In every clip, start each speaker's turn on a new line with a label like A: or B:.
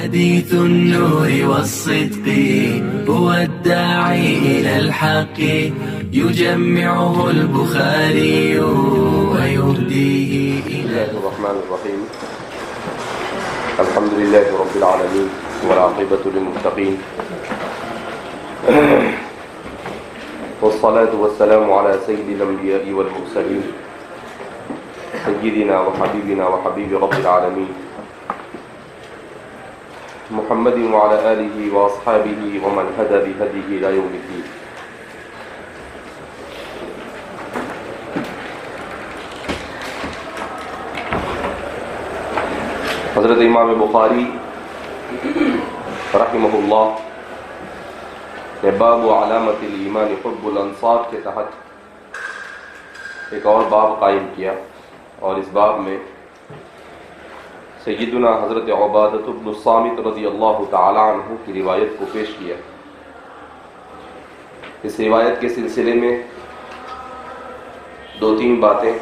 A: حديث النور والصدق هو الداعي إلى الحق يجمعه البخاري ويهديه إلى
B: بسم الله الرحمن الرحيم. الحمد لله رب العالمين والعاقبة للمتقين والصلاة والسلام على سيد الأنبياء والمرسلين سيدنا وحبيبنا وحبيب رب العالمين محمد وعلى آله وأصحابه ومن هدى بهديه إلى يوم الدين. حضرت امام بخاری رحمہ اللہ نے باب علامت الایمان حب الانصار کے تحت ایک اور باب قائم کیا، اور اس باب میں سیدنا حضرت عبادۃ بن الصامت رضی اللہ تعالی عنہ کی روایت کو پیش کیا۔ اس روایت کے سلسلے میں دو تین باتیں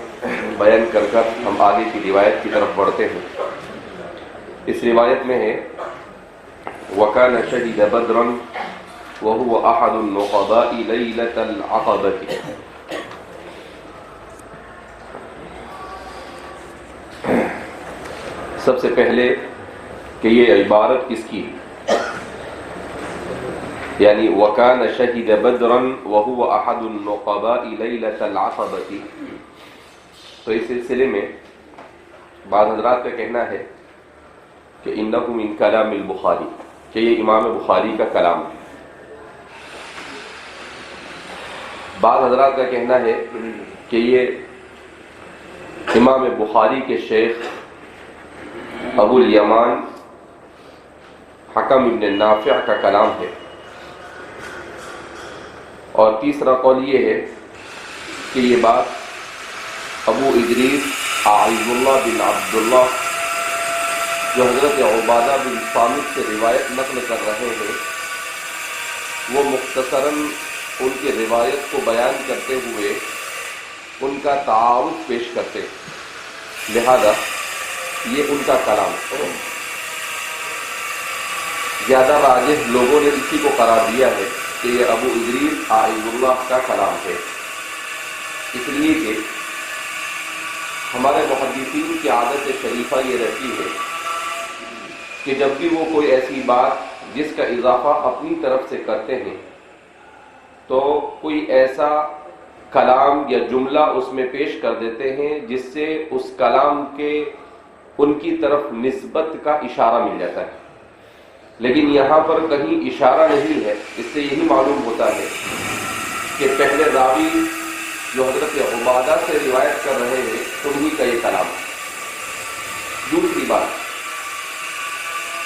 B: بیان کر ہم آگے کی روایت کی طرف بڑھتے ہیں۔ اس روایت میں ہے وَكَانَ شَهِدَ بَدْرًا وَهُوَ أَحَدُ النُّقَبَاءِ لَيْلَةَ الْعَقَبَةِ۔ سب سے پہلے کہ یہ عبارت کس کی، یعنی وَكَانَ شَهِدَ بَدْرًا وَهُوَ أَحَدُ النُّقَبَاءِ لَيْلَةَ الْعَقَبَةِ، تو اس سلسلے میں بعض حضرات کا کہنا ہے کہ انہ من کلام البخاری، کہ یہ امام بخاری کا کلام ہے۔ بعض حضرات کا کہنا ہے کہ یہ امام بخاری کے شیخ ابو الیمان حکم ابن نافع کا کلام ہے، اور تیسرا قول یہ ہے کہ یہ بات ابو ادریس اعیض اللہ بن عبداللہ جو حضرت عبادہ بن صامت سے روایت نقل کر رہے ہیں، وہ مختصراً ان کی روایت کو بیان کرتے ہوئے ان کا تعارف پیش کرتے، لہذا یہ ان کا کلام ہے۔ زیادہ راجح لوگوں نے اسی کو قرار دیا ہے کہ یہ ابو ادریس اعیض اللہ کا کلام ہے، اس لیے کہ ہمارے محدثین کی عادت شریفہ یہ رہتی ہے کہ جب بھی وہ کوئی ایسی بات جس کا اضافہ اپنی طرف سے کرتے ہیں تو کوئی ایسا کلام یا جملہ اس میں پیش کر دیتے ہیں جس سے اس کلام کے ان کی طرف نسبت کا اشارہ مل جاتا ہے، لیکن یہاں پر کہیں اشارہ نہیں ہے۔ اس سے یہی معلوم ہوتا ہے کہ پہلے راوی جو حضرت عبادہ سے روایت کر رہے ہیں انہی کا یہ کلام ہے۔ دوسری بات،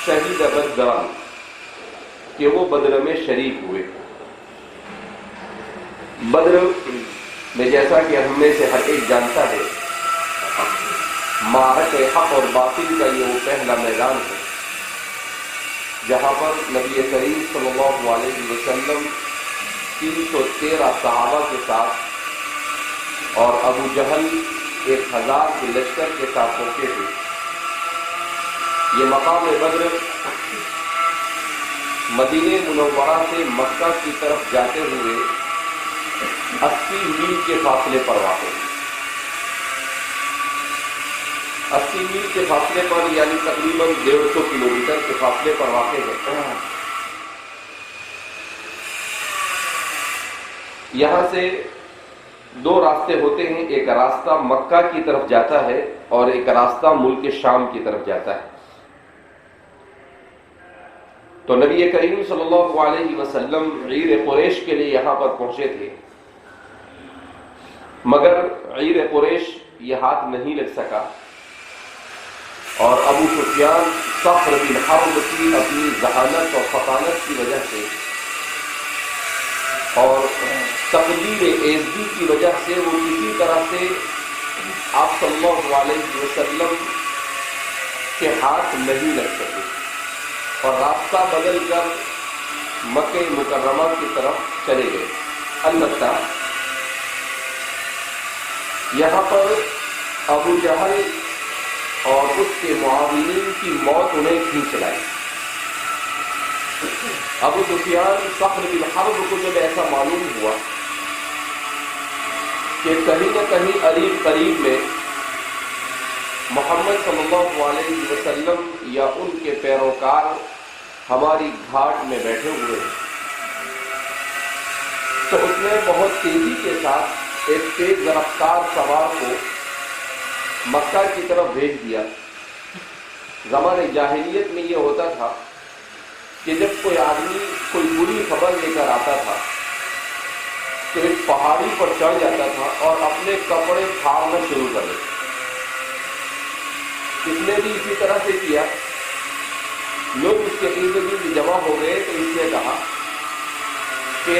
B: شہید بدر، کہ وہ بدر میں شریک ہوئے۔ بدر میں جیسا کہ ہم میں سے ہر ایک جانتا ہے، معرکہ حق اور باطل کا یہ وہ پہلا میدان ہے جہاں پر نبی کریم صلی اللہ علیہ وسلم 313 صحابہ کے ساتھ اور ابو جہل 1000 کے لشکر کے ساتھ پہنچے تھے۔ یہ مقام بدر مدینہ منورہ سے مکہ کی طرف جاتے ہوئے 80 میل کے فاصلے پر واقع ہے۔ 80 میل کے فاصلے پر، یعنی تقریباً 150 کلومیٹر کے فاصلے پر واقع ہے۔ یہاں سے دو راستے ہوتے ہیں، ایک راستہ مکہ کی طرف جاتا ہے اور ایک راستہ ملک شام کی طرف جاتا ہے۔ تو نبی کریم صلی اللہ علیہ وسلم عیر قریش کے لیے یہاں پر پہنچے تھے، مگر عیر قریش یہ ہاتھ نہیں لگ سکا، اور ابو سفیان صخر بن حرب کی اپنی ذہانت اور فطانت کی وجہ سے اور تقدیر ایزدی کی وجہ سے وہ کسی طرح سے آپ صلی اللہ علیہ وسلم کے ہاتھ نہیں لگ سکے اور راستہ بدل کر مکہ مکرمہ کی طرف چلے گئے۔ البتہ یہاں پر ابو جہل اور اس کے معاونین کی موت انہیں کھینچ لائی، ابو سفیان صخر بن حرب کو جب ایسا معلوم ہوا کہ کہیں نہ کہیں قریب میں محمد صلی اللہ علیہ وسلم یا ان کے پیروکار ہماری گھاٹ میں بیٹھے ہوئے ہیں، تو اس نے بہت تیزی کے ساتھ ایک تیز رفتار سوار کو مکہ کی طرف بھیج دیا۔ زمانے جاہلیت میں یہ ہوتا تھا کہ جب کوئی آدمی کوئی بری خبر لے کر آتا تھا تو ایک پہاڑی پر چڑھ جاتا تھا اور اپنے کپڑے پھاڑنا شروع کر دیتا۔ اس نے بھی اسی طرح سے کیا، لوگ اس کے ارد گرد جمع ہو گئے تو اس نے کہا کہ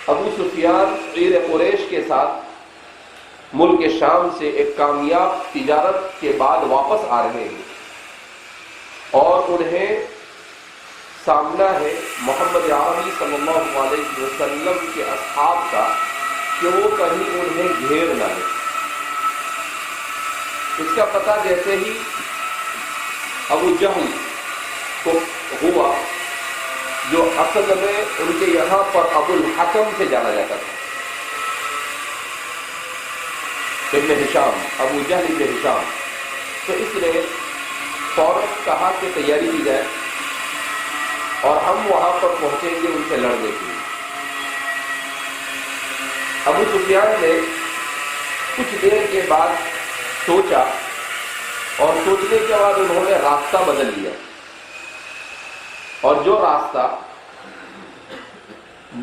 B: ابو سفیان غیر قریش کے ساتھ ملک شام سے ایک کامیاب تجارت کے بعد واپس آ رہے ہیں اور انہیں سامنا ہے محمد عربی صلی اللہ علیہ وسلم کے اصحاب کا کہ وہ کہیں انہیں گھیر نہ لے۔ اس کا پتہ جیسے ہی ابو جہل کو ہوا، جو اصل میں ان کے یہاں پر ابو الحکم سے جانا جاتا تھا، ابن ہشام، ابو جہل ابن ہشام، تو اس نے فوراً کہا کہ تیاری کی جائے اور ہم وہاں پر پہنچیں گے ان سے لڑنے کے لیے۔ ابو سفیان نے کچھ دیر کے بعد سوچا اور سوچنے کے بعد انہوں نے راستہ بدل لیا، اور جو راستہ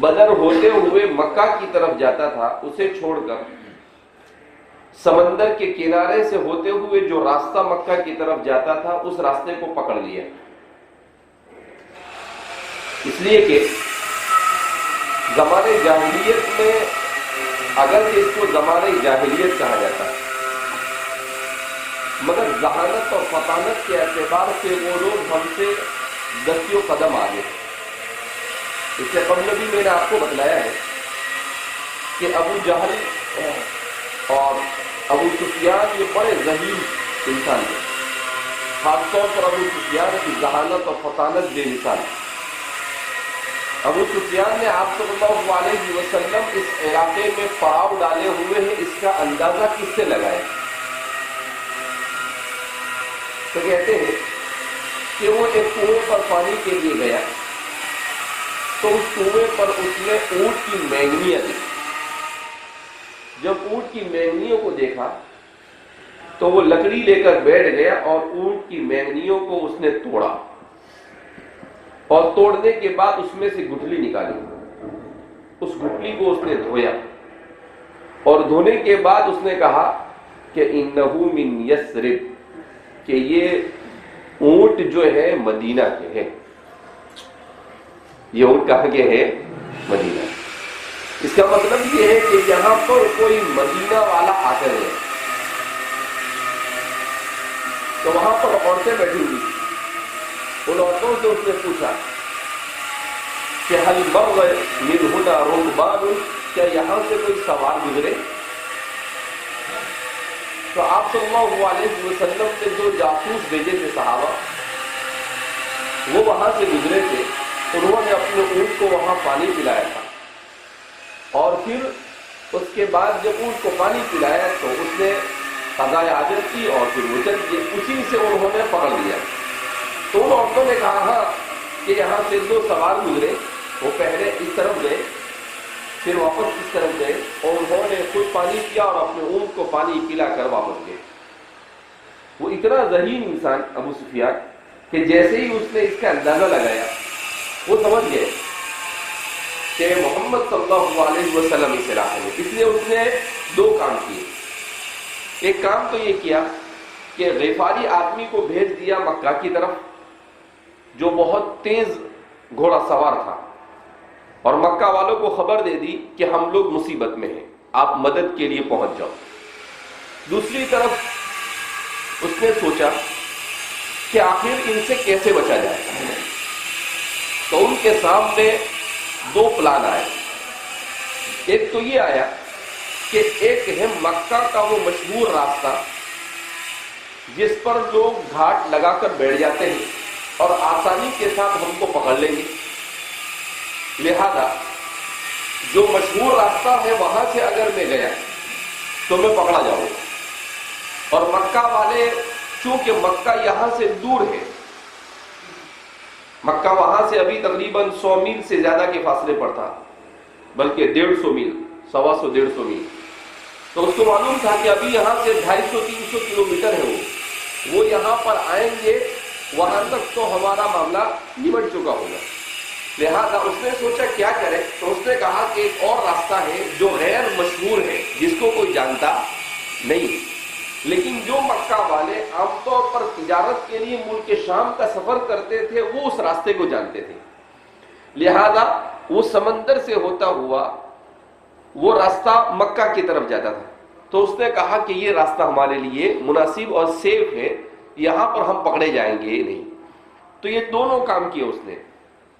B: بدر ہوتے ہوئے مکہ کی طرف جاتا تھا اسے چھوڑ کر سمندر کے کنارے سے ہوتے ہوئے جو راستہ مکہ کی طرف جاتا تھا اس راستے کو پکڑ لیا، اس لیے کہ زمانے جاہلیت میں اگر اس کو زمانے جاہلیت کہا جاتا ہے، مگر ذہانت اور فطانت کے اعتبار سے وہ لوگ ہم سے دسیوں قدم آگے۔ اس سے قبل بھی میں نے آپ کو بتلایا ہے کہ ابو جہل اور ابو سفیان یہ بڑے ذہین انسان ہیں، خاص طور پر ابو سفیان کی ذہانت اور فطانت بے مثال ہے۔ ابو سفیان نے آپ صلی اللہ علیہ وسلم اس علاقے میں پڑاؤ ڈالے ہوئے ہیں، اس کا اندازہ کس سے لگائے؟ تو کہتے ہیں کہ وہ ایک کنویں پر پانی کے لیے گیا تو اس کنویں پر اس نے اونٹ کی مینگنیاں دیکھی۔ جب اونٹ کی مینگنیوں کو دیکھا تو وہ لکڑی لے کر بیٹھ گیا اور اونٹ کی مینگنیوں کو اس نے توڑا، اور توڑنے کے بعد اس میں سے گٹھلی نکالی، اس گٹھلی کو اس نے دھویا، اور دھونے کے بعد اس نے کہا کہ انہو من یثرب، کہ یہ اونٹ جو ہے مدینہ کے ہے، یہ اونٹ کہاں کے ہے؟ مدینہ۔ اس کا مطلب یہ ہے کہ یہاں پر کوئی مدینہ والا آ کر ہے۔ تو وہاں پر عورتیں بیٹھی ہوئی تھی، ان عورتوں سے اس نے پوچھا کہ حل مر من ہنا رکبان، کیا یہاں سے کوئی سوار گزرے؟ تو آپ صلی اللہ علیہ وسلم نے جو جاسوس بھیجے تھے صحابہ، وہ وہاں سے گزرے تھے، انہوں نے اپنے اونٹ کو وہاں پانی پلایا تھا، اور پھر اس کے بعد جب اونٹ کو پانی پلایا تو اس نے قضائے حاجت کی اور پھر وہ چل گئے، اسی سے انہوں نے پکڑ لیا۔ تو ان عورتوں نے کہا ہاں کہ یہاں سے جو سوار گزرے وہ پہلے اس طرف گئے، پھر واپس اس طرف گئے، اور انہوں نے خود پانی پیا اور اپنے اونٹ کو پانی پلا کر واپس گئے۔ وہ اتنا ذہین انسان ابو سفیان کہ جیسے ہی اس نے اس کا اندازہ لگایا وہ سمجھ گئے کہ محمد صلی اللہ علیہ وسلم اس علاقے میں، اس لیے اس نے دو کام کیے۔ ایک کام تو یہ کیا کہ غفاری آدمی کو بھیج دیا مکہ کی طرف، جو بہت تیز گھوڑا سوار تھا، اور مکہ والوں کو خبر دے دی کہ ہم لوگ مصیبت میں ہیں، آپ مدد کے لیے پہنچ جاؤ۔ دوسری طرف اس نے سوچا کہ آخر ان سے کیسے بچا جائے، تو ان کے سامنے دو پلان آئے۔ ایک تو یہ آیا کہ ایک ہے مکہ کا وہ مشہور راستہ جس پر لوگ گھاٹ لگا کر بیٹھ جاتے ہیں اور آسانی کے ساتھ ہم کو پکڑ لیں گے، لہذا جو مشہور راستہ ہے وہاں سے اگر میں گیا تو میں پکڑا جاؤں گا. اور مکہ والے چونکہ مکہ یہاں سے دور ہے، مکہ وہاں سے ابھی تقریباً 100 میل سے زیادہ کے فاصلے پر تھا، بلکہ 150 میل، 125 میل. تو اس کو معلوم تھا کہ ابھی یہاں سے 250-300 کلومیٹر ہے، وہ یہاں پر آئیں گے، وہاں تک تو ہمارا معاملہ نمٹ چکا ہوگا. لہذا اس نے سوچا کیا کرے، تو اس نے کہا کہ ایک اور راستہ ہے جو غیر مشہور ہے، جس کو کوئی جانتا نہیں، لیکن جو مکہ والے عام طور پر تجارت کے لیے ملک شام کا سفر کرتے تھے وہ اس راستے کو جانتے تھے. لہذا وہ سمندر سے ہوتا ہوا وہ راستہ مکہ کی طرف جاتا تھا. تو اس نے کہا کہ یہ راستہ ہمارے لیے مناسب اور سیف ہے، یہاں پر ہم پکڑے جائیں گے نہیں. تو یہ دونوں کام کیے اس نے.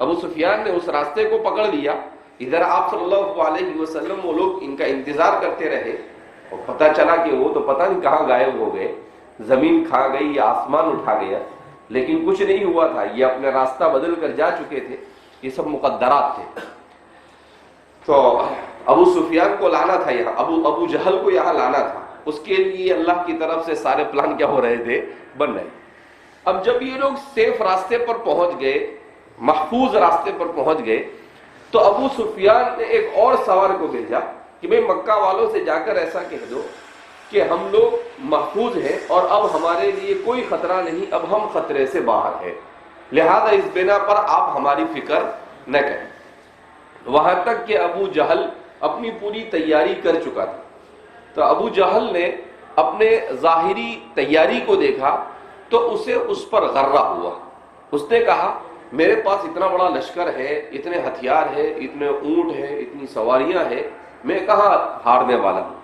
B: ابو سفیان نے اس راستے کو پکڑ لیا، ادھر آپ صلی اللہ علیہ وسلم وہ لوگ ان کا انتظار کرتے رہے، اور پتہ چلا کہ وہ تو پتہ نہیں کہاں غائب ہو گئے، زمین کھا گئی یا آسمان اٹھا گیا، لیکن کچھ نہیں ہوا تھا. یہ اپنے راستہ بدل کر جا چکے تھے، یہ سب مقدرات تھے. تو ابو سفیان کو لانا تھا یہاں، ابو جہل کو یہاں لانا تھا. اس کے لیے اللہ کی طرف سے سارے پلان کیا ہو رہے تھے، بن رہے. اب جب یہ لوگ سیف راستے پر پہنچ گئے، محفوظ راستے پر پہنچ گئے، تو ابو سفیان نے ایک اور سوار کو بھیجا کہ بھئی مکہ والوں سے جا کر ایسا کہہ دو کہ ہم لوگ محفوظ ہیں اور اب ہمارے لیے کوئی خطرہ نہیں، اب ہم خطرے سے باہر ہیں، لہذا اس بنا پر آپ ہماری فکر نہ کریں. وہاں تک کہ ابو جہل اپنی پوری تیاری کر چکا تھا. تو ابو جہل نے اپنے ظاہری تیاری کو دیکھا تو اسے اس پر غرہ ہوا. اس نے کہا میرے پاس اتنا بڑا لشکر ہے، اتنے ہتھیار ہے، اتنے اونٹ ہیں، اتنی سواریاں ہیں، میں کہاں ہارنے والا ہوں.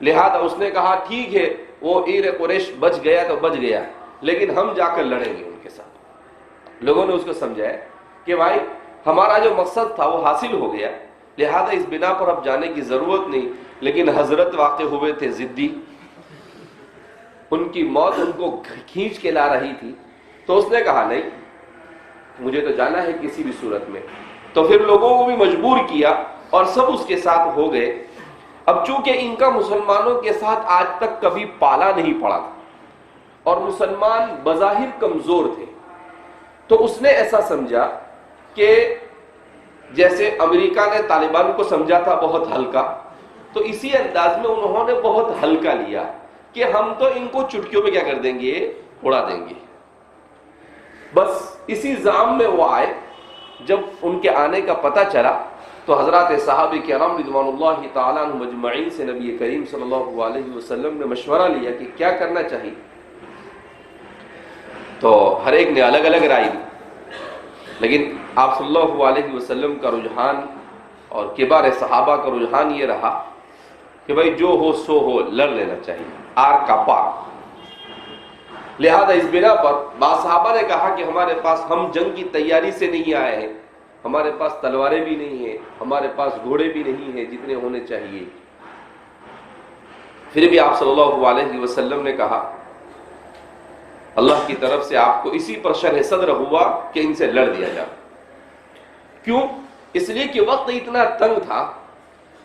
B: لہذا اس نے کہا ٹھیک ہے، وہ عیر قریش بچ گیا تو بچ گیا، لیکن ہم جا کر لڑیں گے ان کے ساتھ. لوگوں نے اس کو سمجھایا کہ بھائی ہمارا جو مقصد تھا وہ حاصل ہو گیا، لہذا اس بنا پر اب جانے کی ضرورت نہیں. لیکن حضرت واقع ہوئے تھے ضدی، ان کی موت ان کو کھینچ کے لا رہی تھی. تو اس نے کہا نہیں، مجھے تو جانا ہے کسی بھی صورت میں. تو پھر لوگوں کو بھی مجبور کیا اور سب اس کے ساتھ ہو گئے. اب چونکہ ان کا مسلمانوں کے ساتھ آج تک کبھی پالا نہیں پڑا تھا اور مسلمان بظاہر کمزور تھے، تو اس نے ایسا سمجھا کہ جیسے امریکہ نے طالبان کو سمجھا تھا بہت ہلکا، تو اسی انداز میں انہوں نے بہت ہلکا لیا کہ ہم تو ان کو چٹکیوں میں کیا کر دیں گے، اڑا دیں گے. بس اسی زعم میں وہ آئے. جب ان کے آنے کا پتہ چلا تو حضرات صحابہ کرام رضوان اللہ تعالیٰ عنہم اجمعین سے نبی کریم صلی اللہ علیہ وسلم نے مشورہ لیا کہ کیا کرنا چاہیے. تو ہر ایک نے الگ الگ رائے دی، لیکن آپ صلی اللہ علیہ وسلم کا رجحان اور کبار صحابہ کا رجحان یہ رہا کہ بھائی جو ہو سو ہو، لڑ لینا چاہیے، آر کا پار. لہذا اس بنا پر بعض صحابہ نے کہا کہ ہمارے پاس، ہم جنگ کی تیاری سے نہیں آئے ہیں، ہمارے پاس تلواریں بھی نہیں ہیں، ہمارے پاس گھوڑے بھی نہیں ہیں جتنے ہونے چاہیے. پھر بھی آپ صلی اللہ علیہ وسلم نے کہا اللہ کی طرف سے آپ کو اسی پر شرح صدر ہوا کہ ان سے لڑ دیا جائے. کیوں؟ اس لیے کہ وقت اتنا تنگ تھا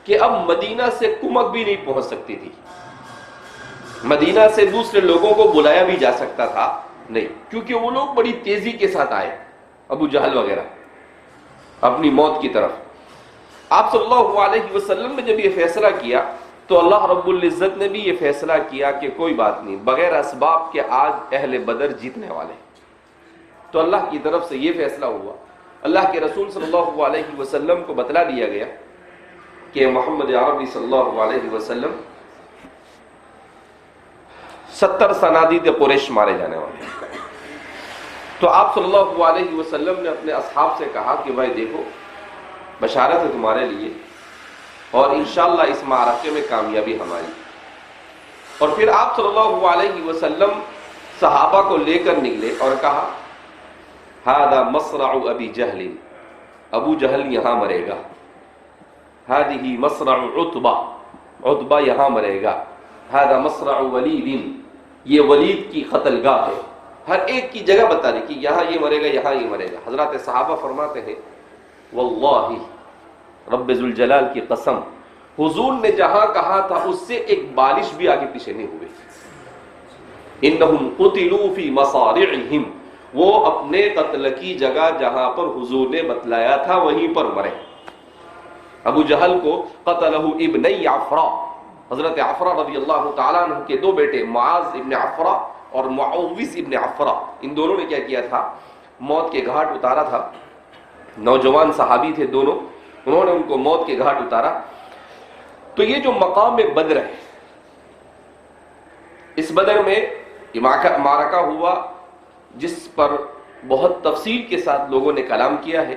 B: کہ اب مدینہ سے کمک بھی نہیں پہنچ سکتی تھی، مدینہ سے دوسرے لوگوں کو بلایا بھی جا سکتا تھا نہیں، کیونکہ وہ لوگ بڑی تیزی کے ساتھ آئے، ابو جہل وغیرہ اپنی موت کی طرف. آپ صلی اللہ علیہ وسلم نے جب یہ فیصلہ کیا تو اللہ رب العزت نے بھی یہ فیصلہ کیا کہ کوئی بات نہیں، بغیر اسباب کے آج اہل بدر جیتنے والے. تو اللہ کی طرف سے یہ فیصلہ ہوا. اللہ کے رسول صلی اللہ علیہ وسلم کو بتلا دیا گیا کہ محمد عربی صلی اللہ علیہ وسلم 70 صنادید قریش مارے جانے والے ہیں. تو آپ صلی اللہ علیہ وسلم نے اپنے اصحاب سے کہا کہ بھائی دیکھو بشارت ہے تمہارے لیے، اور انشاءاللہ اس معرکے میں کامیابی ہماری. اور پھر آپ صلی اللہ علیہ وسلم صحابہ کو لے کر نکلے اور کہا ھذا مصرع ابی جہل، ابو جہل یہاں مرے گا. ھذہ مصرع عتبہ، عتبہ یہاں مرے گا. ھذا مصرع ولید، یہ ولید کی قتل گاہ ہے. ہر ایک کی جگہ بتا دی کہ یہاں یہ مرے گا، یہاں یہ مرے گا. حضرات صحابہ فرماتے ہیں واللہ رب ذوالجلال کی قسم، حضور نے جہاں کہا تھا اس سے ایک بالش بھی آگے پیچھے نہیں ہوئے. انہم قتلوا فی مصارعہم، وہ اپنے قتل کی جگہ جہاں پر حضور نے بتلایا تھا وہیں پر مرے. ابو جہل کو قتلہ ابنی عفرا، حضرت عفرا رضی اللہ تعالیٰ عنہ کے دو بیٹے معاذ ابن عفرا اور معوذ ابن عفرا، ان دونوں نے کیا کیا تھا، موت کے گھاٹ اتارا تھا. نوجوان صحابی تھے دونوں، انہوں نے ان کو موت کے گھاٹ اتارا. تو یہ جو مقام بدر ہے، اس بدر میں معرکہ ہوا جس پر بہت تفصیل کے ساتھ لوگوں نے کلام کیا ہے.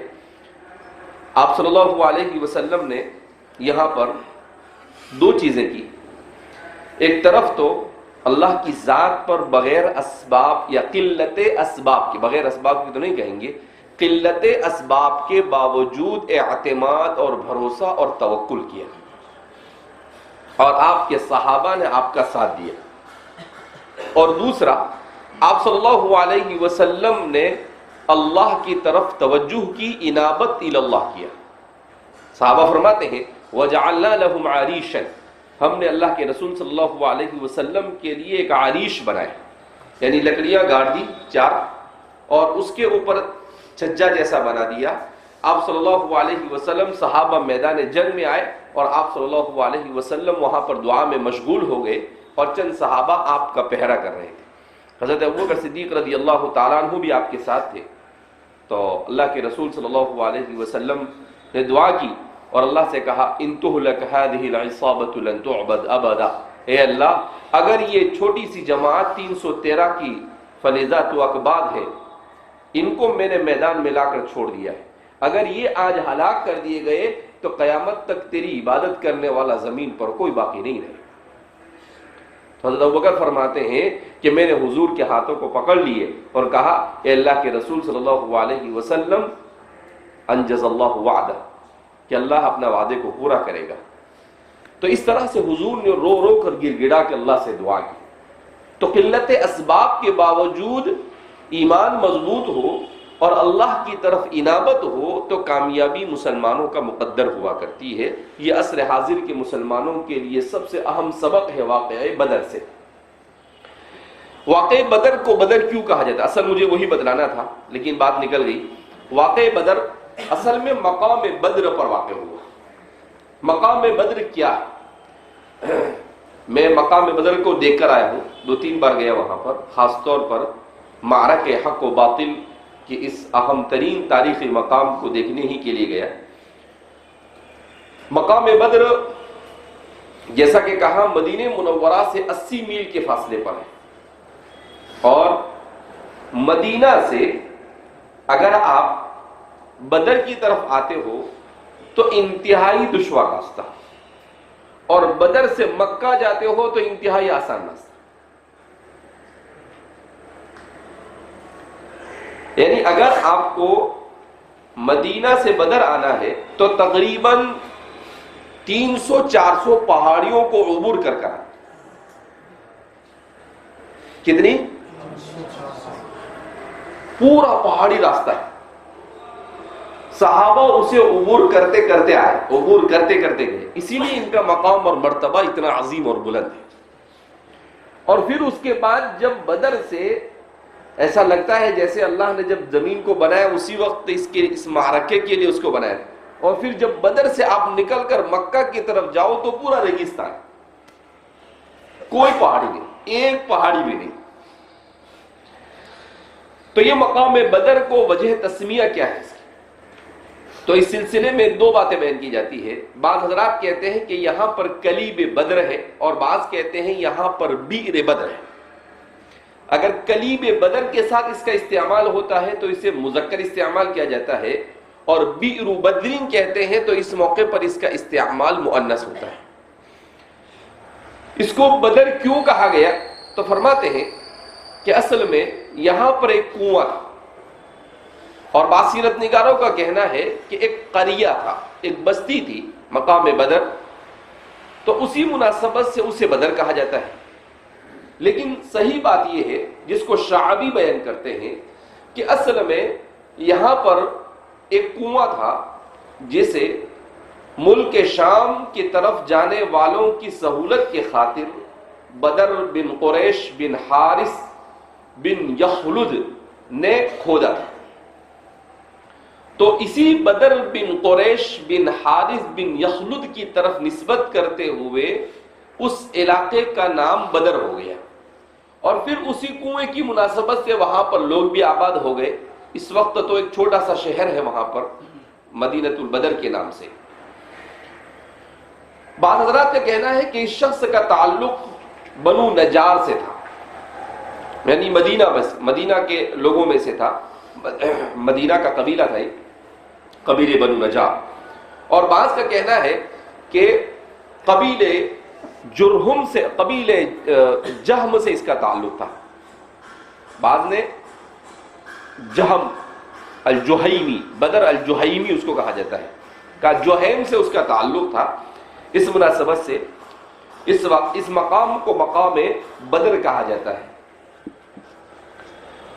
B: آپ صلی اللہ علیہ وسلم نے یہاں پر دو چیزیں کی. ایک طرف تو اللہ کی ذات پر بغیر اسباب یا قلت اسباب کے، بغیر اسباب کی تو نہیں کہیں گے، قلت اسباب کے باوجود اعتماد اور بھروسہ اور توکل کیا، اور آپ کے صحابہ نے آپ کا ساتھ دیا. اور دوسرا، آپ صلی اللہ علیہ وسلم نے اللہ کی طرف توجہ کی، انابت الی اللہ کیا. صحابہ فرماتے ہیں وَجَعَلْنَا لَهُمْ عَرِيشًا، ہم نے اللہ کے رسول صلی اللہ علیہ وسلم کے لیے ایک عریش بنائے، یعنی لکڑیاں گاڑ دی 4 اور اس کے اوپر چھجا جیسا بنا دیا. آپ صلی اللہ علیہ وسلم، صحابہ میدان جنگ میں آئے اور آپ صلی اللہ علیہ وسلم وہاں پر دعا میں مشغول ہو گئے اور چند صحابہ آپ کا پہرا کر رہے تھے. حضرت ابوبکر صدیق رضی اللہ تعالیٰ عنہ بھی آپ کے ساتھ تھے. تو اللہ کے رسول صلی اللہ علیہ وسلم نے دعا کی اور اللہ سے کہا ان تہلک هذه العصابۃ لن تعبد ابدا، اے اللہ اگر یہ چھوٹی سی جماعت 313 کی فلذات و اقباد ہے، ان کو میں نے میدان میں لا کر چھوڑ دیا ہے، اگر یہ آج ہلاک کر دیے گئے تو قیامت تک تیری عبادت کرنے والا زمین پر کوئی باقی نہیں رہے. تو حضرت ابوبکر فرماتے ہیں کہ میں نے حضور کے ہاتھوں کو پکڑ لیے اور کہا اے اللہ کے رسول صلی اللہ علیہ وسلم انجز اللہ وعدہ، کہ اللہ اپنا وعدے کو پورا کرے گا. تو اس طرح سے حضور نے رو رو کر گر گڑا کے اللہ سے دعا کی. تو قلت اسباب کے باوجود ایمان مضبوط ہو اور اللہ کی طرف انابت ہو تو کامیابی مسلمانوں کا مقدر ہوا کرتی ہے. یہ عصر حاضر کے مسلمانوں کے لیے سب سے اہم سبق ہے واقعہ بدر سے. واقعہ بدر کو بدر کیوں کہا جاتا ہے؟ اصل مجھے وہی بتلانا تھا لیکن بات نکل گئی. واقعہ بدر اصل میں مقام بدر پر واقع ہوا. مقام بدر کیا ہے؟ میں مقام بدر کو دیکھ کر آیا ہوں، 2-3 بار گیا وہاں پر، خاص طور پر معرکہ حق و باطل کہ اس اہم ترین تاریخی مقام کو دیکھنے ہی کے لیے گیا. مقام بدر جیسا کہ کہا مدینہ منورہ سے 80 میل کے فاصلے پر ہے، اور مدینہ سے اگر آپ بدر کی طرف آتے ہو تو انتہائی دشوار راستہ، اور بدر سے مکہ جاتے ہو تو انتہائی آسان راستہ. یعنی اگر آپ کو مدینہ سے بدر آنا ہے تو تقریباً 300-400 پہاڑیوں کو عبور کر کر، کتنی؟ پورا پہاڑی راستہ ہے. صحابہ اسے عبور کرتے کرتے آئے، عبور کرتے کرتے گئے، اسی لیے ان کا مقام اور مرتبہ اتنا عظیم اور بلند ہے. اور پھر اس کے بعد جب بدر سے ایسا لگتا ہے جیسے اللہ نے جب زمین کو بنایا اسی وقت اس معرکے کے لیے اس کو بنایا. اور پھر جب بدر سے آپ نکل کر مکہ کی طرف جاؤ تو پورا ریگستان، کوئی پہاڑی نہیں، ایک پہاڑی بھی نہیں. تو یہ مقام بدر کو وجہ تسمیہ کیا ہے؟ تو اس سلسلے میں 2 باتیں بیان کی جاتی ہے. بعض حضرات کہتے ہیں کہ یہاں پر کلیب بدر ہے، اور بعض کہتے ہیں یہاں پر بئر بدر ہے. اگر کلیب بدر کے ساتھ اس کا استعمال ہوتا ہے تو اسے مذکر استعمال کیا جاتا ہے، اور بئر بدرین کہتے ہیں تو اس موقع پر اس کا استعمال مؤنث ہوتا ہے. اس کو بدر کیوں کہا گیا؟ تو فرماتے ہیں کہ اصل میں یہاں پر ایک کنواں تھا، اور بعض سیرت نگاروں کا کہنا ہے کہ ایک قریہ تھا، ایک بستی تھی مقام بدر، تو اسی مناسبت سے اسے بدر کہا جاتا ہے. لیکن صحیح بات یہ ہے جس کو شعبی بیان کرتے ہیں کہ اصل میں یہاں پر ایک کنواں تھا جسے ملک شام کی طرف جانے والوں کی سہولت کی خاطر بدر بن قریش بن حارث بن یخلد نے کھودا تھا. تو اسی بدر بن قریش بن حارث بن یخلد کی طرف نسبت کرتے ہوئے اس علاقے کا نام بدر ہو گیا, اور پھر اسی کنویں کی مناسبت سے وہاں پر لوگ بھی آباد ہو گئے. اس وقت تو ایک چھوٹا سا شہر ہے وہاں پر مدینۃ البدر کے نام سے. بعض حضرات کا کہنا ہے کہ اس شخص کا تعلق بنو نجار سے تھا, یعنی مدینہ کے لوگوں میں سے تھا. مدینہ کا قبیلہ تھا یہ, قبیلے بنو نجار. اور بعض کا کہنا ہے کہ قبیلے جرہم سے, قبیلے جہم سے اس کا تعلق تھا. بعض نے جہم الجہیمی, بدر الجہیمی اس کو کہا جاتا ہے, کہا جہیم سے اس کا تعلق تھا. اس مناسبت سے اس مقام کو مقام بدر کہا جاتا ہے.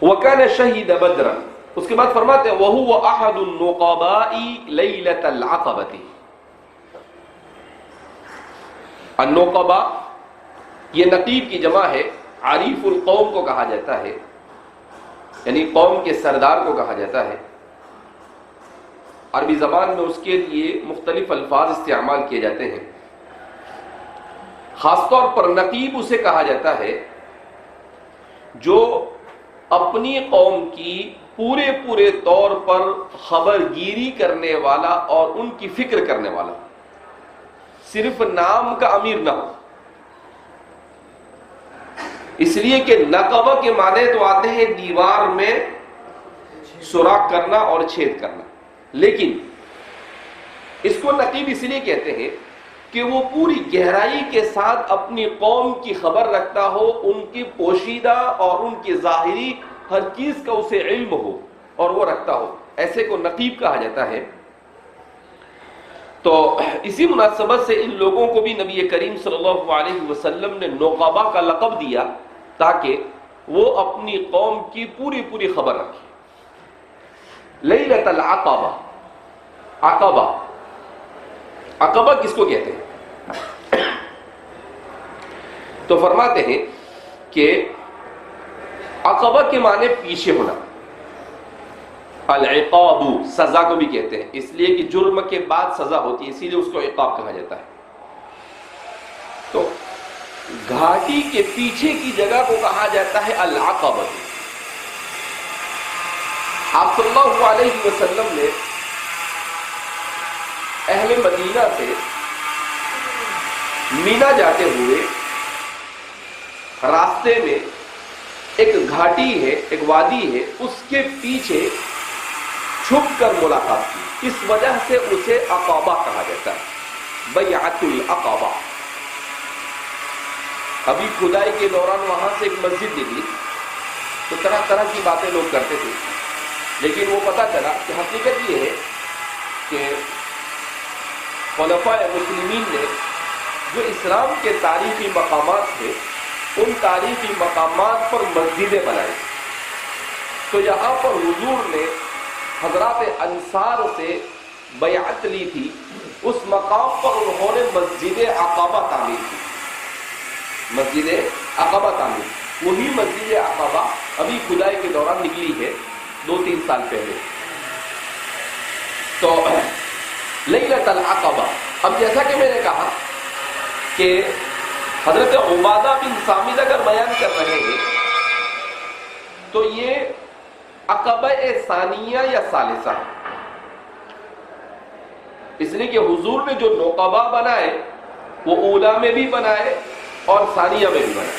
B: وَكَانَ شَهِيدَ بَدْرًا. اس کے بعد فرماتے ہیں وَهُوَ أَحَدُ النُّقَبَاءِ لَيْلَةَ الْعَقَبَةِ. النقبہ یہ نقیب کی جمع ہے, عریف القوم کو کہا جاتا ہے, یعنی قوم کے سردار کو کہا جاتا ہے. عربی زبان میں اس کے لیے مختلف الفاظ استعمال کیے جاتے ہیں. خاص طور پر نقیب اسے کہا جاتا ہے جو اپنی قوم کی پورے طور پر خبر گیری کرنے والا اور ان کی فکر کرنے والا, صرف نام کا امیر نہ ہو. اس لیے کہ نقبہ کے معنی تو آتے ہیں دیوار میں سوراخ کرنا اور چھید کرنا, لیکن اس کو نقیب اس لیے کہتے ہیں کہ وہ پوری گہرائی کے ساتھ اپنی قوم کی خبر رکھتا ہو, ان کی پوشیدہ اور ان کی ظاہری ہر چیز کا اسے علم ہو اور وہ رکھتا ہو, ایسے کو نقیب کہا جاتا ہے. تو اسی مناسبت سے ان لوگوں کو بھی نبی کریم صلی اللہ علیہ وسلم نے نقبہ کا لقب دیا تاکہ وہ اپنی قوم کی پوری خبر رکھے. لیلۃ العقبہ, عقبہ کس کو کہتے ہیں؟ تو فرماتے ہیں کہ عقبہ کے معنی پیچھے ہونا. العقاب سزا کو بھی کہتے ہیں, اس لیے کہ جرم کے بعد سزا ہوتی ہے, اسی لیے اس کو عقاب کہا جاتا ہے. تو گھاٹی کے پیچھے کی جگہ کو کہا جاتا ہے العقبہ. آپ صلی اللہ علیہ وسلم نے اہل مدینہ سے مینا جاتے ہوئے راستے میں ایک گھاٹی ہے, ایک وادی ہے, اس کے پیچھے چھپ کر ملاقات کی. اس وجہ سے اسے عقبہ کہا جاتا ہے, بیعۃ العقبہ. ابھی کھدائی کے دوران وہاں سے ایک مسجد نکلی تو طرح کی باتیں لوگ کرتے تھے, لیکن وہ پتہ چلا کہ حقیقت یہ ہے کہ خلفائے مسلمین نے جو اسلام کے تاریخی مقامات تھے ان تاریخی مقامات پر مسجدیں بنائی. تو یہاں پر حضور نے حضرات انصار سے بیعت لی تھی, اس مقام پر انہوں نے مسجد عقبہ تعمیر کی. مسجد عقبہ تعمیر, وہی مسجد عقبہ ابھی کھدائی کے دوران نکلی ہے 2-3 سال پہلے. تو لیلۃ العقبہ. اب جیسا کہ میں نے کہا کہ حضرت عبادہ بن صامت اگر بیان کر رہے ہیں تو یہ عقبہ ثانیہ یا ثالثہ, اس لیے کہ حضور نے جو نقبہ بنائے وہ اولا میں بھی بنائے اور ثانیہ میں بھی بنائے,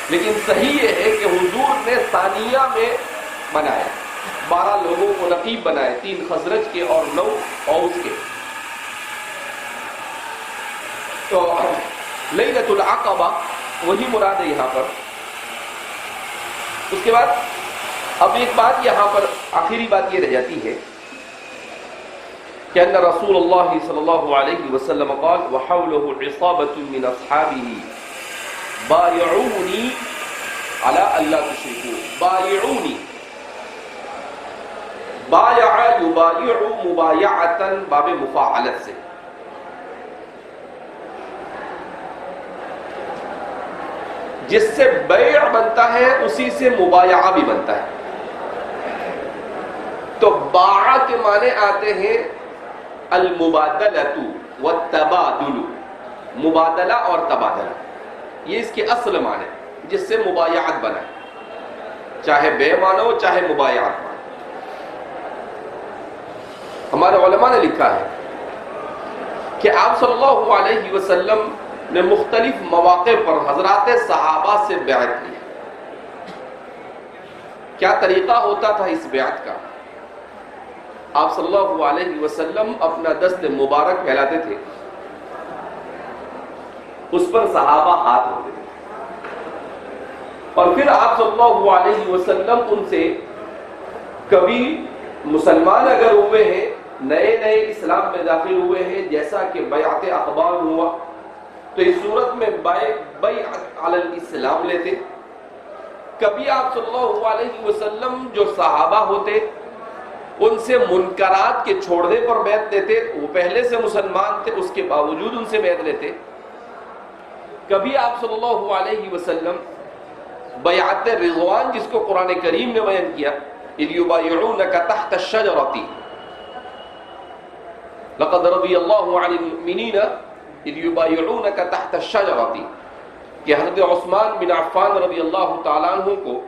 B: لیکن صحیح یہ ہے کہ حضور نے ثانیہ میں بنائے. 12 لوگوں کو نقیب بنائے, 3 خزرج کے اور 9 اوس کے. تو لیلۃ العقبہ وہی مراد ہے یہاں پر. اس کے بعد اب ایک بات یہاں پر آخری بات یہ رہ جاتی ہے کہ ان رسول اللہ صلی اللہ علیہ وسلم قال وحوله عصابة من اصحابه بایعونی علی الا تشرکوا. بایعونی, بایع یبایع مبایعتن باب مفاعلت سے. جس سے بیع بنتا ہے اسی سے مبایعہ بھی بنتا ہے. تو باع کے معنی آتے ہیں المبادلۃ والتبادل، مبادلہ اور تبادلہ، یہ اس کے اصل معنی جس سے مبایعت بنا ہے، چاہے بے مانو چاہے مبایعت مانو. ہمارے علماء نے لکھا ہے کہ آپ صلی اللہ علیہ وسلم نے مختلف مواقع پر حضرات صحابہ سے بیعت کی. کیا طریقہ ہوتا تھا اس بیعت کا؟ آپ صلی اللہ علیہ وسلم اپنا دست مبارک پھیلاتے تھے، اس پر صحابہ ہاتھ ہوتے تھے، اور پھر آپ صلی اللہ علیہ وسلم ان سے کبھی مسلمان اگر ہوئے ہیں، نئے نئے اسلام میں داخل ہوئے ہیں، جیسا کہ بیعت اقبال ہوا، تو اس صورت میں بیعت علی الاسلام لیتے. کبھی آپ صلی اللہ علیہ وسلم جو صحابہ ہوتے ان سے منکرات کے چھوڑنے پر بیعت لیتے، وہ پہلے سے مسلمان تھے اس کے باوجود ان سے بیعت لیتے. کبھی آپ صلی اللہ علیہ وسلم بیعت رضوان، جس کو قرآن کریم نے بیان کیا، اذ یبایعونک تحت الشجرۃ لقد رضی اللہ عن المؤمنین اذ یبایعونک تحت الشجرۃ، کہ حضرت عثمان بن عفان رضی اللہ تعالیٰ عنہ کو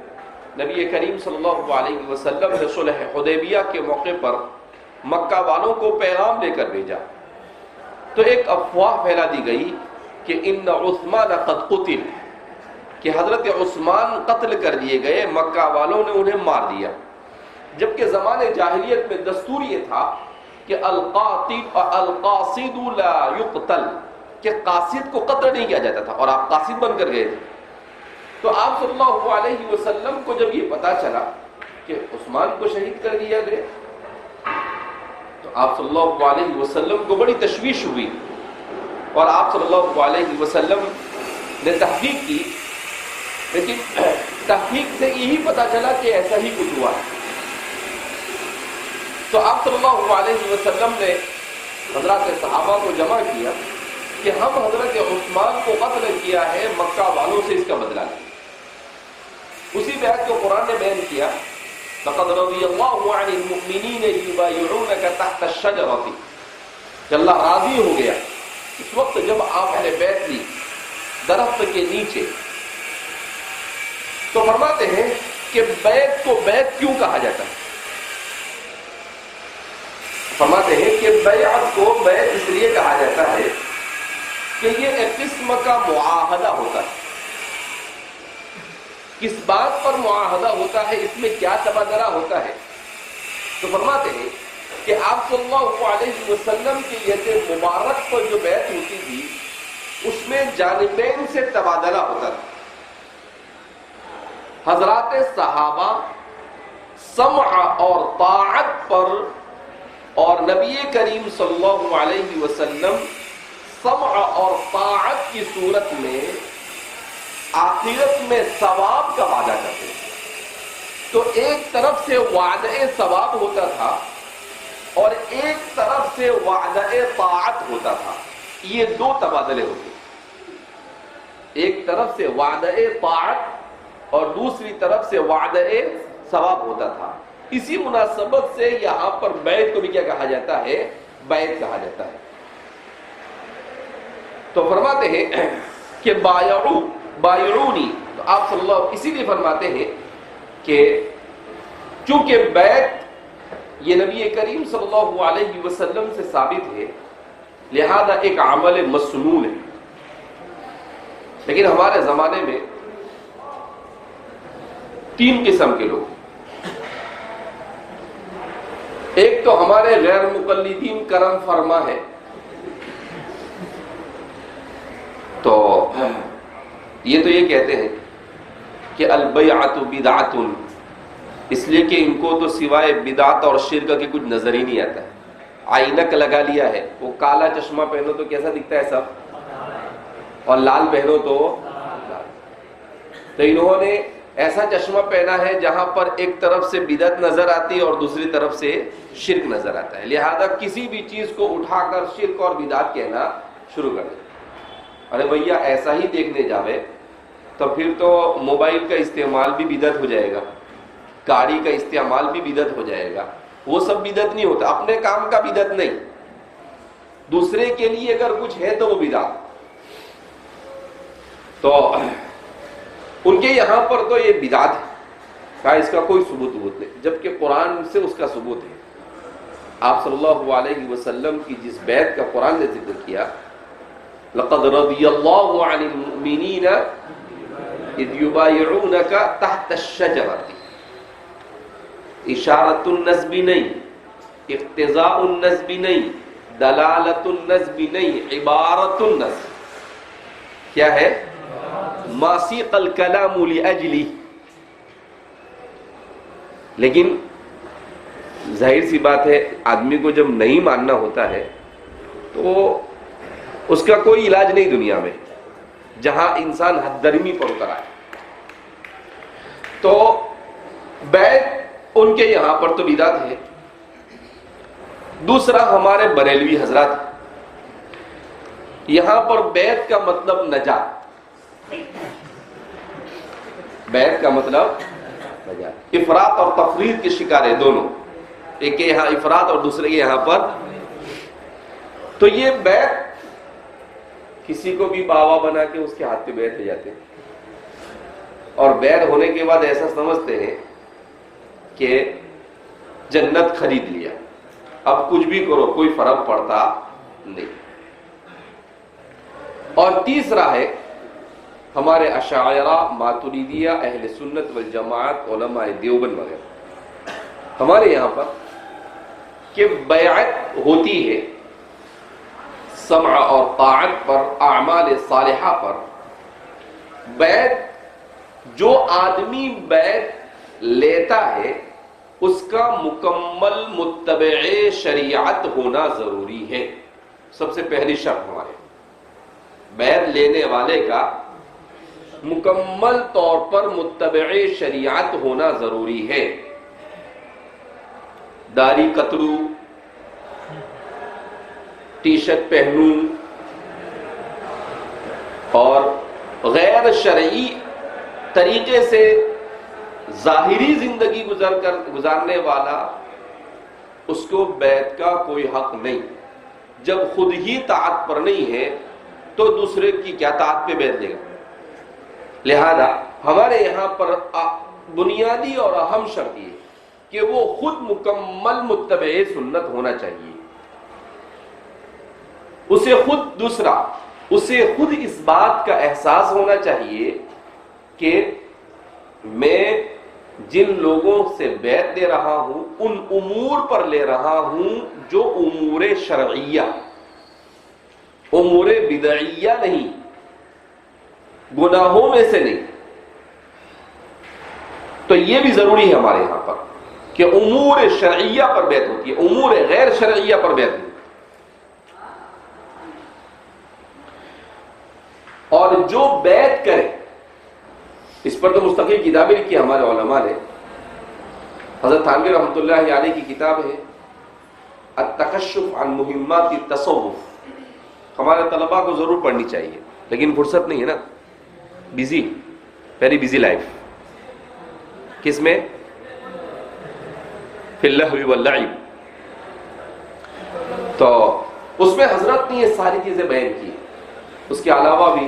B: نبی کریم صلی اللہ علیہ وسلم نے صلح حدیبیہ کے موقع پر مکہ والوں کو پیغام لے کر بھیجا، تو ایک افواہ پھیلا دی گئی کہ ان عثمان قد قتل، کہ حضرت عثمان قتل کر دیے گئے، مکہ والوں نے انہیں مار دیا. جبکہ زمانے جاہلیت میں دستور یہ تھا کہ القاصد لا يقتل، کہ قاصد کو قتل نہیں کیا جاتا تھا، اور آپ قاصد بن کر گئے تھے. تو آپ صلی اللہ علیہ وسلم کو جب یہ پتا چلا کہ عثمان کو شہید کر دیا گیا، تو آپ صلی اللہ علیہ وسلم کو بڑی تشویش ہوئی، اور آپ صلی اللہ علیہ وسلم نے تحقیق کی، لیکن تحقیق سے یہی پتا چلا کہ ایسا ہی کچھ ہوا ہے. تو آپ صلی اللہ علیہ وسلم نے حضرات صحابہ کو جمع کیا کہ ہم حضرت عثمان کو قتل کیا ہے، مکہ والوں سے اس کا بدلہ لیں. اسی بیعت کو قرآن نے بیان کیا، لقد رضی اللہ عن المؤمنین یبایعونک تحت الشجرۃ، کہ اللہ راضی ہو گیا اس وقت جب آپ نے بیعت لی درخت کے نیچے. تو فرماتے ہیں کہ بیعت کو بیعت کیوں کہا جاتا ہے؟ فرماتے ہیں کہ بیعت کو بیعت اس لیے کہا جاتا ہے کہ یہ ایک قسم کا معاہدہ ہوتا ہے. کس بات پر معاہدہ ہوتا ہے، اس میں کیا تبادلہ ہوتا ہے؟ تو فرماتے ہیں کہ آپ صلی اللہ علیہ وسلم کی ید مبارک پر جو بیعت ہوتی تھی اس میں جانبین سے تبادلہ ہوتا تھا. حضرات صحابہ سمع اور طاعت پر، اور نبی کریم صلی اللہ علیہ وسلم سمع اور طاعت کی صورت میں آخرت میں ثواب کا وعدہ کرتے ہیں. تو ایک طرف سے وعدہ ثواب ہوتا تھا اور ایک طرف سے وعدہ طاعت ہوتا تھا. یہ دو تبادلے ہوتے، ایک طرف سے وعدہ طاعت اور دوسری طرف سے وعدہ ثواب ہوتا تھا. اسی مناسبت سے یہاں پر بیعت کو بھی کیا کہا جاتا ہے؟ بیعت کہا جاتا ہے. تو فرماتے ہیں کہ بایعونی، تو آپ صلی اللہ اسی لیے فرماتے ہیں کہ چونکہ بیعت یہ نبی کریم صلی اللہ علیہ وسلم سے ثابت ہے، لہذا ایک عمل مسنون ہے. لیکن ہمارے زمانے میں تین قسم کے لوگ، ایک تو ہمارے غیر مقلدین کرم فرما ہے، تو یہ کہتے ہیں کہ البیعۃ بدعۃ، اس لیے کہ ان کو تو سوائے بدعت اور شرک کے کچھ نظر ہی نہیں آتا ہے. آئینک لگا لیا ہے، وہ کالا چشمہ پہنو تو کیسا دکھتا ہے سب، اور لال پہنو تو انہوں نے ایسا چشمہ پہنا ہے جہاں پر ایک طرف سے بدعت نظر آتی ہے اور دوسری طرف سے شرک نظر آتا ہے، لہذا کسی بھی چیز کو اٹھا کر شرک اور بدعت کہنا شروع کر دیں۔ ارے بھیا ایسا ہی دیکھنے جاوے تو پھر تو موبائل کا استعمال بھی بدعت ہو جائے گا، گاڑی کا استعمال بھی بدعت ہو جائے گا۔ وہ سب بدعت نہیں ہوتا، اپنے کام کا بدعت نہیں، دوسرے کے لیے اگر کچھ ہے تو وہ بدعت۔ تو ان کے یہاں پر تو یہ بدعت ہے، کہا اس کا کوئی ثبوت نہیں، جبکہ قرآن سے اس کا ثبوت ہے۔ آپ صلی اللہ علیہ وسلم کی جس بیعت کا قرآن نے ذکر کیا، لقد رضی اللہ عن المؤمنین اذ یبایعونک تحت الشجرۃ، اشارۃ النسب نہیں، اقتضاء النسب نہیں، دلالت النسب نہیں، عبارت النسب کیا ہے؟ ما سیق الکلام لاجلہ۔ لیکن ظاہر سی بات ہے آدمی کو جب نہیں ماننا ہوتا ہے تو اس کا کوئی علاج نہیں دنیا میں، جہاں انسان حد درمی پر اتر آئے۔ تو بیعت ان کے یہاں پر تو بدعت ہے۔ دوسرا ہمارے بریلوی حضرات، یہاں پر بیعت کا مطلب نجات، بیعت کا مطلب نجات، افراط اور تفریط کے شکار ہے دونوں، ایک کے یہاں افراط اور دوسرے کے یہاں پر۔ تو یہ بیعت کسی کو بھی بابا بنا کے اس کے ہاتھ پہ بیعت لے جاتے ہیں، اور بیعت ہونے کے بعد ایسا سمجھتے ہیں کہ جنت خرید لیا، اب کچھ بھی کرو کوئی فرق پڑتا نہیں۔ اور تیسرا ہے ہمارے اشاعرہ، ماتریدیہ، اہل سنت والجماعت، علماء دیوبند وغیرہ، ہمارے یہاں پر کہ بیعت ہوتی ہے سمع اور طاعت پر، اعمال صالحہ پر۔ بیعت جو آدمی بیعت لیتا ہے اس کا مکمل متبع شریعت ہونا ضروری ہے، سب سے پہلی شرط ہمارے بیعت لینے والے کا مکمل طور پر متبع شریعت ہونا ضروری ہے۔ داڑھی کتروں، ٹی شرٹ پہنوں اور غیر شرعی طریقے سے ظاہری زندگی گزارنے والا، اس کو بیعت کا کوئی حق نہیں۔ جب خود ہی طاعت پر نہیں ہے تو دوسرے کی کیا طاعت پہ بیعت لے گا؟ لہذا ہمارے یہاں پر بنیادی اور اہم شرط یہ کہ وہ خود مکمل متبع سنت ہونا چاہیے، اسے خود اس بات کا احساس ہونا چاہیے کہ میں جن لوگوں سے بیعت لے رہا ہوں ان امور پر لے رہا ہوں جو امور شرعیہ، امور بدعیہ نہیں، گناہوں میں سے نہیں۔ تو یہ بھی ضروری ہے ہمارے یہاں پر کہ امور شرعیہ پر بیعت ہوتی ہے، امور غیر شرعیہ پر بیعت نہیں۔ اور جو بیعت کرے، اس پر تو مستقل کتابیں لکھی ہمارے علماء نے۔ حضرت تھانوی رحمۃ اللہ علیہ کی کتاب ہے التکشف عن مہمات التصوف، ہمارے طلباء کو ضرور پڑھنی چاہیے، لیکن فرصت نہیں ہے نا، بزی، ویری بزی لائف۔ کس میں؟ فی اللہو واللعب۔ تو اس میں حضرت نے یہ ساری چیزیں بیان کی، اس کے علاوہ بھی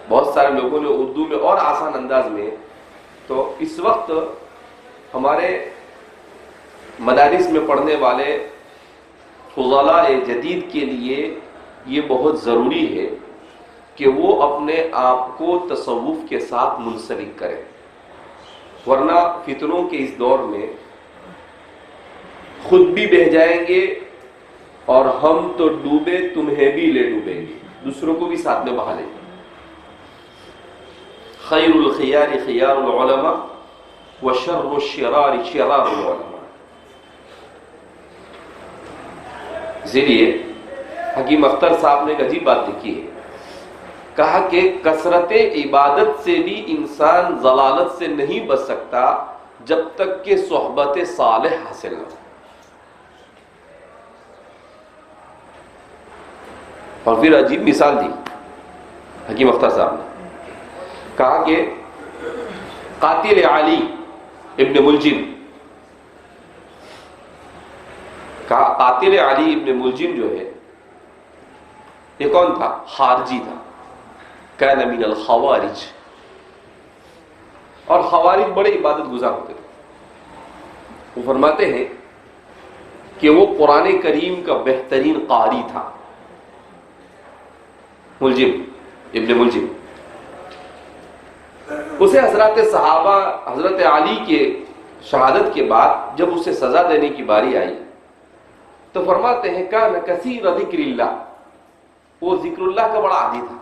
B: بہت سارے لوگوں نے اردو میں اور آسان انداز میں۔ تو اس وقت ہمارے مدارس میں پڑھنے والے فضلاء جدید کے لیے یہ بہت ضروری ہے کہ وہ اپنے آپ کو تصوف کے ساتھ منسلک کریں، ورنہ فتنوں کے اس دور میں خود بھی بہہ جائیں گے اور ہم تو ڈوبے تمہیں بھی لے ڈوبیں گے، دوسروں کو بھی ساتھ میں بہا لیں گے۔ خیر الخیار خیار العلماء وشر الشرار شرار العلماء۔ اسی لیے حکیم اختر صاحب نے ایک عجیب بات لکھی ہے، کہا کہ کثرت عبادت سے بھی انسان ضلالت سے نہیں بچ سکتا جب تک کہ صحبت صالح حاصل نہ ہو. اور پھر عجیب مثال دی حکیم اختر صاحب نے. کہا کہ قاتل علی ابن ملجم، کہا قاتل علی ابن ملجم جو ہے یہ کون تھا؟ خارجی تھا. کان من الخوارج. اور خوارج بڑے عبادت گزار ہوتے تھے. وہ فرماتے ہیں کہ وہ قرآن کریم کا بہترین قاری تھا. ملجم ابن ملجم، اسے حضرات صحابہ حضرت علی کے شہادت کے بعد جب اسے سزا دینے کی باری آئی تو فرماتے ہیں کان کثیر ذکر اللہ، وہ ذکر اللہ کا بڑا عادی تھا.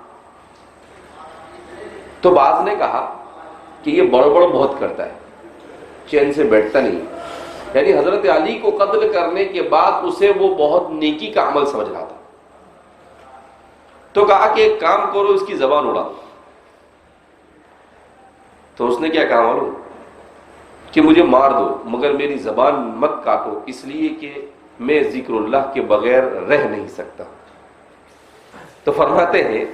B: تو بعض نے کہا کہ یہ بڑ بہت کرتا ہے، چین سے بیٹھتا نہیں. یعنی حضرت علی کو قتل کرنے کے بعد اسے وہ بہت نیکی کا عمل سمجھ رہا تھا. تو کہا کہ ایک کام کرو، اس کی زبان اڑا دو. تو اس نے کیا کہا معلوم؟ کہ مجھے مار دو مگر میری زبان مت کاٹو، اس لیے کہ میں ذکر اللہ کے بغیر رہ نہیں سکتا. تو فرماتے ہیں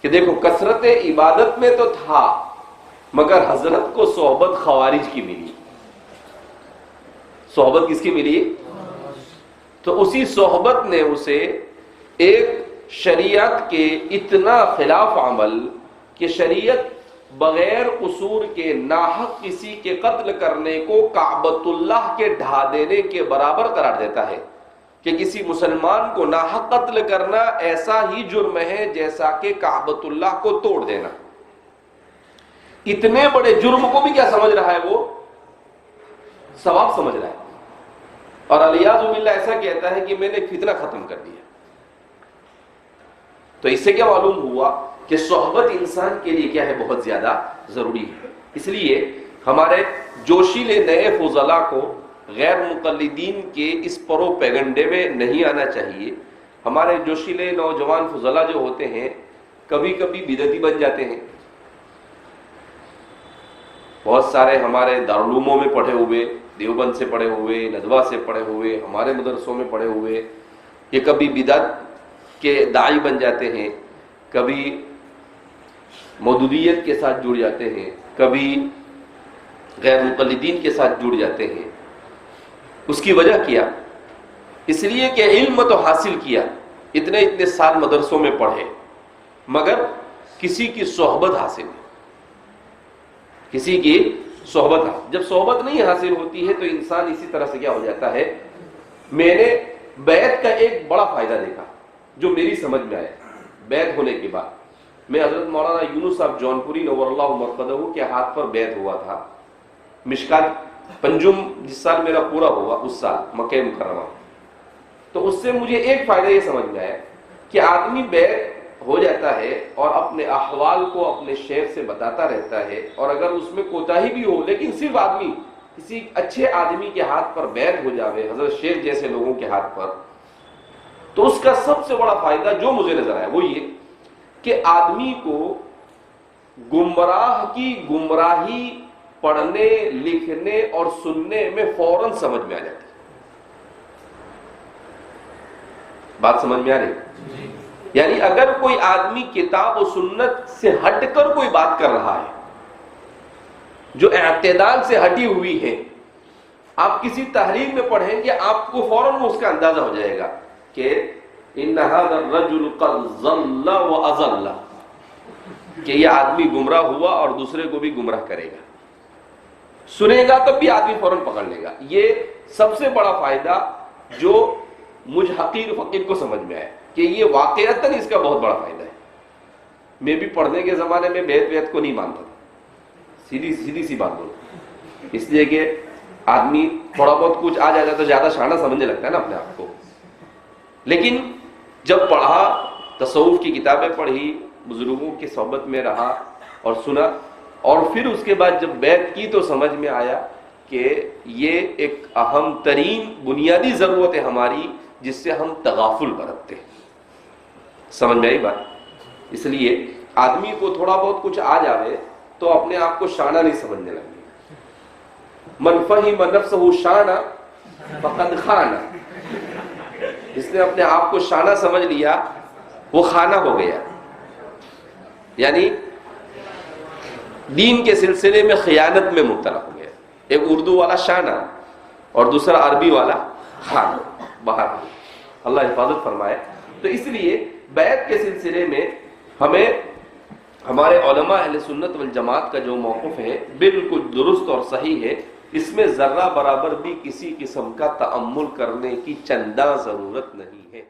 B: کہ دیکھو کثرت عبادت میں تو تھا مگر حضرت کو صحبت خوارج کی ملی. صحبت کس کی ملی؟ تو اسی صحبت نے اسے ایک شریعت کے اتنا خلاف عمل کہ شریعت بغیر قصور کے ناحق کسی کے قتل کرنے کو کعبۃ اللہ کے ڈھا دینے کے برابر قرار دیتا ہے کہ کسی مسلمان کو ناحق قتل کرنا ایسا ہی جرم ہے جیسا کہ کعبۃ اللہ کو توڑ دینا. اتنے بڑے جرم کو بھی کیا سمجھ رہا ہے؟ وہ ثواب سمجھ رہا ہے. اور الیاذ باللہ ایسا کہتا ہے کہ میں نے فتنہ ختم کر دیا. تو اس سے کیا معلوم ہوا کہ صحبت انسان کے لیے کیا ہے؟ بہت زیادہ ضروری ہے. اس لیے ہمارے جوشیلے نئے فضلاء کو غیر مقلدین کے اس پروپیگنڈے میں نہیں آنا چاہیے. ہمارے جوشیلے نوجوان فضلاء جو ہوتے ہیں کبھی کبھی بدعتی بن جاتے ہیں. بہت سارے ہمارے دارالعلوموں میں پڑھے ہوئے، دیوبند سے پڑھے ہوئے، ندوہ سے پڑھے ہوئے، ہمارے مدرسوں میں پڑھے ہوئے، یہ کبھی بدعت کے داعی بن جاتے ہیں، کبھی مودودیت کے ساتھ جڑ جاتے ہیں، کبھی غیر مقلدین کے ساتھ جڑ جاتے ہیں. اس کی وجہ کیا؟ اس لیے کہ علم تو حاصل کیا، اتنے سال مدرسوں میں پڑھے مگر کسی کی صحبت حاصل نہیں. کسی کی صحبت جب صحبت نہیں حاصل ہوتی ہے تو انسان اسی طرح سے کیا ہو جاتا ہے. میں نے بیعت کا ایک بڑا فائدہ دیکھا جو میری سمجھ میں آیا. بیعت ہونے کے بعد میں حضرت مولانا یونس صاحب جونپوری نور اللہ مرقدہ کے ہاتھ پر بیعت ہوا تھا. مشکات پنجم جس سال میرا پورا ہوا اس سال مکہ مکرمہ. تو اس سے مجھے ایک فائدہ یہ سمجھ میں آیا کہ آدمی بیعت ہو جاتا ہے اور اپنے احوال کو اپنے شیخ سے بتاتا رہتا ہے، اور اگر اس میں کوتاہی بھی ہو لیکن صرف آدمی کسی اچھے آدمی کے ہاتھ پر بیعت ہو جاوے، حضرت شیخ جیسے لوگوں کے ہاتھ پر، تو اس کا سب سے بڑا فائدہ جو مجھے نظر آیا وہ یہ کہ آدمی کو گمراہ کی گمراہی پڑھنے لکھنے اور سننے میں فوراً سمجھ میں آ جاتی. بات سمجھ میں آ رہی؟ یعنی اگر کوئی آدمی کتاب و سنت سے ہٹ کر کوئی بات کر رہا ہے جو اعتدال سے ہٹی ہوئی ہے، آپ کسی تحریر میں پڑھیں گے آپ کو فوراً اس کا اندازہ ہو جائے گا کہ ان هذا الرجل قد ضل واضل، کہ یہ آدمی گمراہ ہوا اور دوسرے کو بھی گمراہ کرے گا. سنے گا تب بھی آدمی فوراً پکڑ لے گا. یہ سب سے بڑا فائدہ جو مجھ حقیر فقیر کو سمجھ میں آیا کہ یہ واقعتاً اس کا بہت بڑا فائدہ ہے. میں بھی پڑھنے کے زمانے میں بیعت کو نہیں مانتا تھا، سیدھی سی بات بولوں، اس لیے کہ آدمی تھوڑا بہت کچھ آ جاتا تو زیادہ شانہ سمجھنے لگتا ہے نا اپنے آپ کو. لیکن جب پڑھا، تصوف کی کتابیں پڑھی، بزرگوں کی صحبت میں رہا اور سنا، اور پھر اس کے بعد جب بیعت کی تو سمجھ میں آیا کہ یہ ایک اہم ترین بنیادی ضرورت ہے ہماری جس سے ہم تغافل برتتے ہیں. سمجھ میں آئی بات؟ اس لیے آدمی کو تھوڑا بہت کچھ آ جاوے تو اپنے آپ کو شانہ نہیں سمجھنے لگے. من فہم نفسہ شانہ فقد خانہ، جس نے اپنے آپ کو شانہ سمجھ لیا وہ خانہ ہو گیا. یعنی دین کے سلسلے میں خیانت میں مبتلا ہو گیا. ایک اردو والا شانہ اور دوسرا عربی والا خانہ. باہر اللہ حفاظت فرمائے. تو اس لیے بیعت کے سلسلے میں ہمیں ہمارے علماء اہل سنت والجماعت کا جو موقف ہے بالکل درست اور صحیح ہے. اس میں ذرہ برابر بھی کسی قسم کا تأمل کرنے کی چنداں ضرورت نہیں ہے.